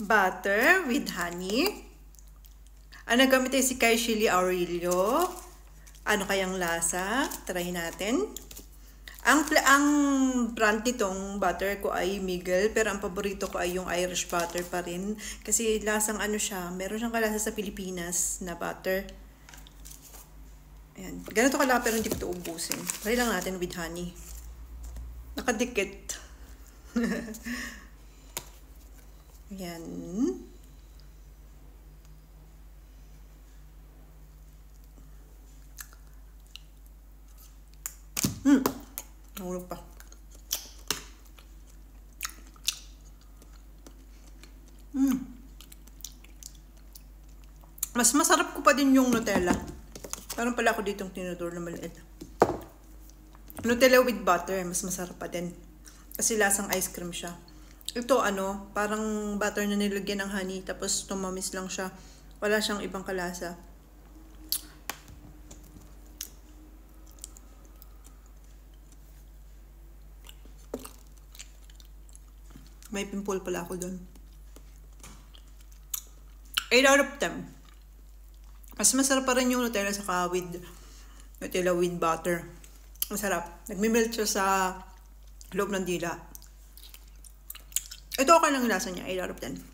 butter with honey. Ang nagamit ay si Kai Chili Aurelio. Ano kayang lasa? Try natin. Ang brand nitong butter ko ay Miguel, pero ang paborito ko ay yung Irish butter pa rin. Kasi lasang ano siya, meron siyang kalasa sa Pilipinas na butter. Ayan. Ganito kalasa pero hindi ko ito ubusin. Try lang natin with honey. Nakadikit. Ayan. Nahulog pa. Mas masarap ko pa din yung Nutella. Parang pala ako ditong tinudor na maliit. Nutella with butter, mas masarap pa din. Kasi lasang ice cream siya. Ito parang butter na nilagyan ng honey, tapos tumamis lang siya. Wala siyang ibang kalasa. May pimple pala ako doon. 8 out of 10. Mas masarap pa rin yung Nutella with butter. Masarap. Nagmimelt siya sa loob ng dila. Ito okay lang yung lasa niya. 8 out of 10.